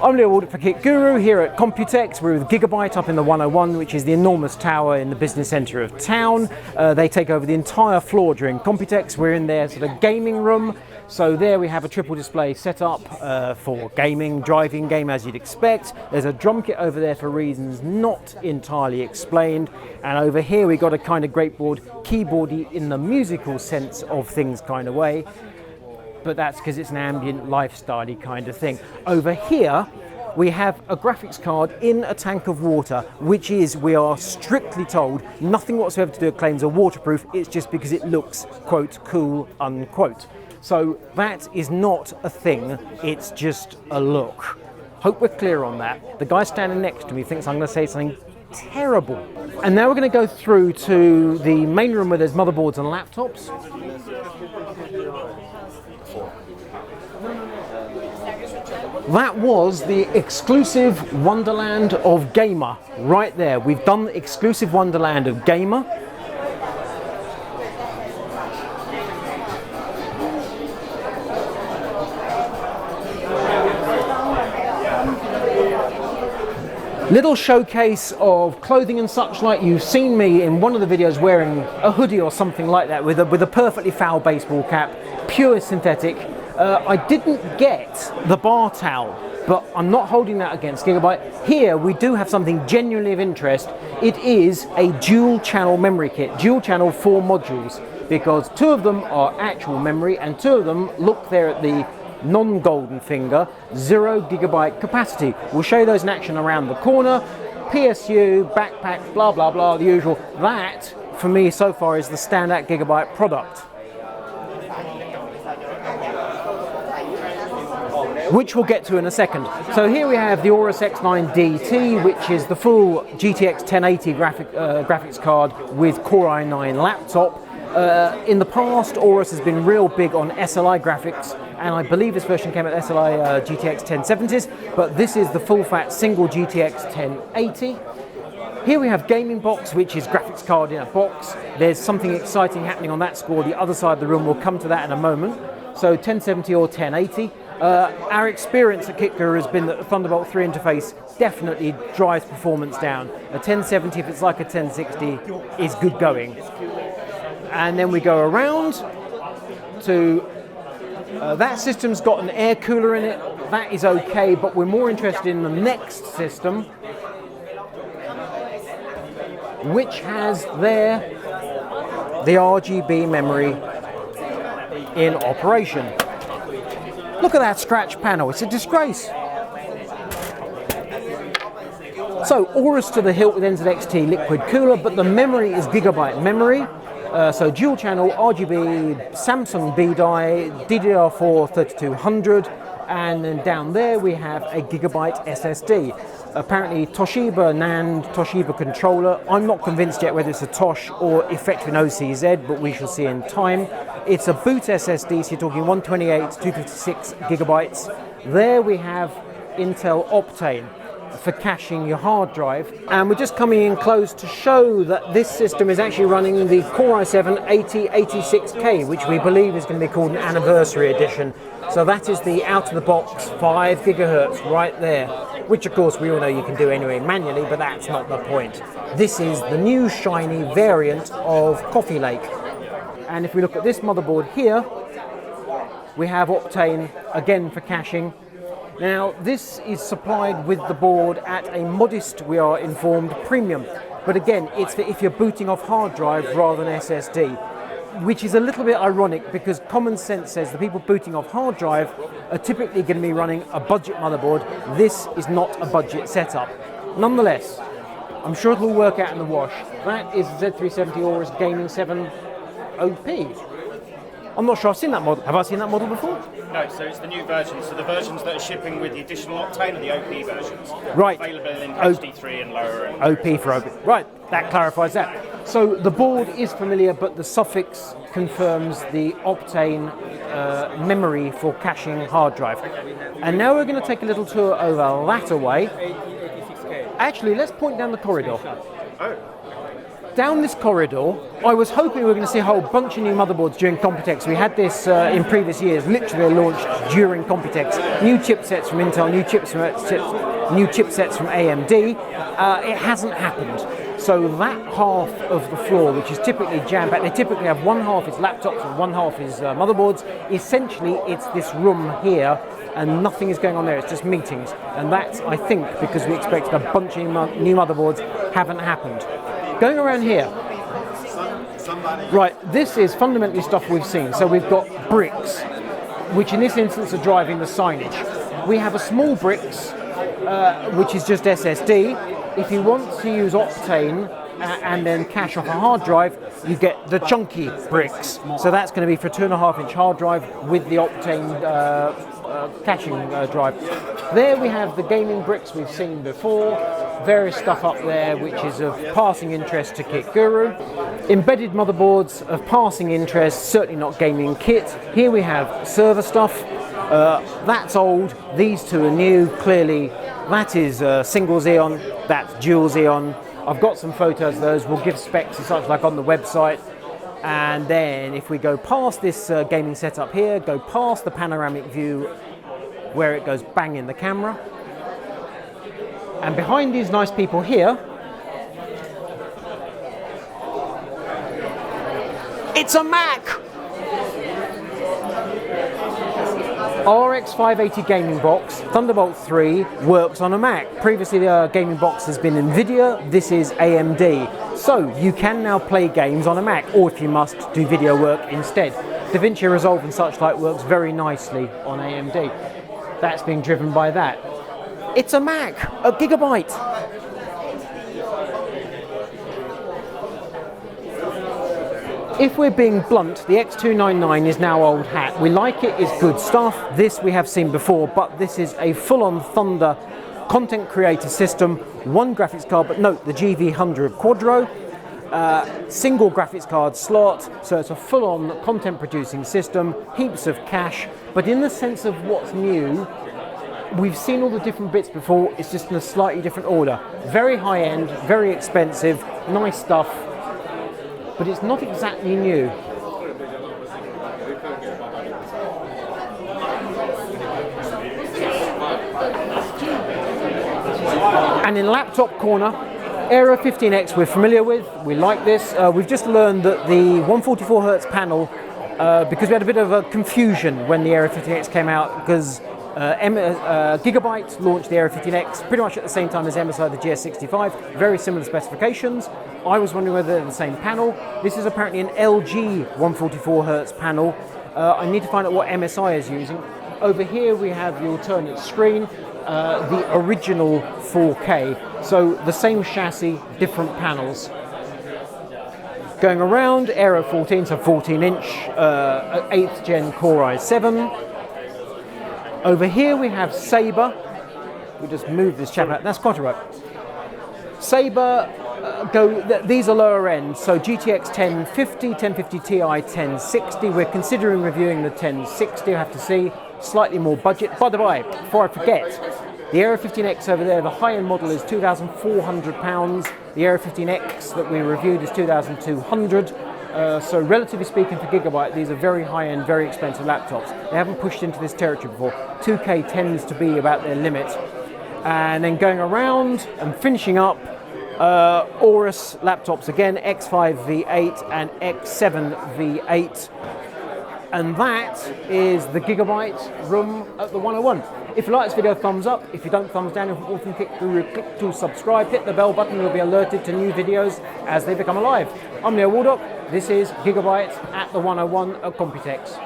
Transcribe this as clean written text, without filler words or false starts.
I'm Leo Waldek for Kit Guru here at Computex. We're with Gigabyte up in the 101, which is the enormous tower in the business centre of town. They take over the entire floor during Computex. We're in their sort of gaming room. So there we have a triple display set up for gaming, driving game as you'd expect. There's a drum kit over there for reasons not entirely explained. And over here we got a kind of greatboard, keyboardy in the musical sense of things kind of way. But that's because it's an ambient lifestyle-y kind of thing. Over here, we have a graphics card in a tank of water, which is, we are strictly told, nothing whatsoever to do with claims are waterproof. It's just because it looks, quote, cool, unquote. So that is not a thing, it's just a look. Hope we're clear on that. The guy standing next to me thinks I'm going to say something terrible. And now we're going to go through to the main room where there's motherboards and laptops. That was the exclusive Wonderland of Gamer right there. We've done the exclusive Wonderland of Gamer. Little showcase of clothing and such like. You've seen me in one of the videos wearing a hoodie or something like that with a perfectly foul baseball cap, pure synthetic. I didn't get the bar towel, but I'm not holding that against Gigabyte. Here we do have something genuinely of interest. It is a dual channel memory kit, dual channel 4 modules, because 2 of them are actual memory and 2 of them, look there at the non-golden finger, 0 GB capacity. We'll show you those in action around the corner. PSU, backpack, blah, blah, blah, the usual. That, for me so far, is the standout Gigabyte product, which we'll get to in a second. So here we have the Aorus X9 DT, which is the full GTX 1080 graphics card with Core i9 laptop. In the past, Aorus has been real big on SLI graphics, and I believe this version came at SLI GTX 1070s, but this is the full-fat single GTX 1080. Here we have gaming box, which is graphics card in a box. There's something exciting happening on that score. The other side of the room, we'll come to that in a moment. So 1070 or 1080. Our experience at Kit Guru has been that the Thunderbolt 3 interface definitely drives performance down. A 1070, if it's like a 1060, is good going. And then we go around to that system's got an air cooler in it. That is okay, but we're more interested in the next system, which has there the RGB memory in operation. Look at that scratch panel, it's a disgrace. So Aorus to the hilt with NZXT liquid cooler, but the memory is Gigabyte memory. So dual channel RGB, Samsung B-die, DDR4 3200, and then down there we have a Gigabyte SSD. Apparently Toshiba NAND, Toshiba controller. I'm not convinced yet whether it's a Tosh or effectively an OCZ, but we shall see in time. It's a boot SSD, so you're talking 128, 256 gigabytes. There we have Intel Optane for caching your hard drive, and we're just coming in close to show that this system is actually running the Core i7 8086K, which we believe is going to be called an anniversary edition. So that is the out-of-the-box 5 gigahertz right there, which of course we all know you can do anyway manually, but that's not the point. This is the new shiny variant of Coffee Lake. And if we look at this motherboard here, we have Optane again for caching. Now this is supplied with the board at a modest, we are informed, premium. But again, it's for if you're booting off hard drive rather than SSD, which is a little bit ironic because common sense says the people booting off hard drive are typically going to be running a budget motherboard. This is not a budget setup. Nonetheless, I'm sure it'll work out in the wash. That is Z370 Aorus Gaming 7 OP. I'm not sure I've seen that model. Have I seen that model before? No, so it's the new version. So the versions that are shipping with the additional Octane are the OP versions. Right. Available in HD3 and lower. And OP for OP. Right, that clarifies that. So the board is familiar, but the suffix confirms the Optane memory for caching hard drive. And now we're going to take a little tour over that way. Actually, let's point down the corridor. Oh. down this corridor, I was hoping we were going to see a whole bunch of new motherboards during Computex. We had this in previous years, literally launched during Computex. New chipsets from Intel, new chipsets from AMD. It hasn't happened. So that half of the floor, which is typically jam-packed, they typically have one half is laptops and one half is motherboards. Essentially, it's this room here, and nothing is going on there. It's just meetings. And that's, I think, because we expected a bunch of new motherboards, haven't happened. Going around here, right, this is fundamentally stuff we've seen. So we've got bricks, which in this instance are driving the signage. We have a small bricks, which is just SSD. If you want to use Optane and then cache off a hard drive, you get the chunky bricks. So that's going to be for a 2.5-inch hard drive with the Optane caching drive. There we have the gaming bricks we've seen before. Various stuff up there which is of passing interest to Kit Guru. Embedded motherboards of passing interest, certainly not gaming kit. Here we have server stuff. That's old, these two are new, clearly. That is single Xeon, that's dual Xeon. I've got some photos of those, we'll give specs and such like on the website. And then if we go past this gaming setup here, go past the panoramic view where it goes bang in the camera. And behind these nice people here, it's a Mac! RX 580 gaming box, Thunderbolt 3, works on a Mac. Previously the gaming box has been NVIDIA, this is AMD. So you can now play games on a Mac, or if you must, do video work instead. DaVinci Resolve and such like works very nicely on AMD. That's being driven by that. It's a Mac, a Gigabyte. If we're being blunt, the X299 is now old hat. We like it, it's good stuff. This we have seen before, but this is a full-on Thunder content creator system, one graphics card, but note the GV100 Quadro, single graphics card slot, so it's a full-on content producing system, heaps of cache, but in the sense of what's new, we've seen all the different bits before, it's just in a slightly different order. Very high-end, very expensive, nice stuff, but it's not exactly new. And in laptop corner, Aero 15X we're familiar with, we like this. We've just learned that the 144Hz panel, because we had a bit of a confusion when the Aero 15X came out, because Gigabyte launched the Aero 15X pretty much at the same time as MSI the GS65, very similar specifications. I was wondering whether they're the same panel. This is apparently an LG 144Hz panel. I need to find out what MSI is using. Over here we have the alternate screen, the original 4K, so the same chassis, different panels. Going around, Aero 14, so 14-inch, 8th gen Core i7. Over here we have Sabre. We'll just move this chap out. That's quite all right. Sabre, these are lower end. So GTX 1050, 1050 Ti, 1060. We're considering reviewing the 1060. I have to see. Slightly more budget. By the way, before I forget, the Aero 15X over there, the high-end model is £2,400. The Aero 15X that we reviewed is £2,200. So relatively speaking for Gigabyte, these are very high-end, very expensive laptops. They haven't pushed into this territory before. 2K tends to be about their limit. And then going around and finishing up, Aorus laptops again, X5 V8 and X7 V8. And that is the Gigabyte room at the 101. If you like this video, thumbs up. If you don't, thumbs down. If you click to subscribe, hit the bell button, you'll be alerted to new videos as they become alive. I'm Neil Waldock. This is Gigabyte at the 101 at Computex.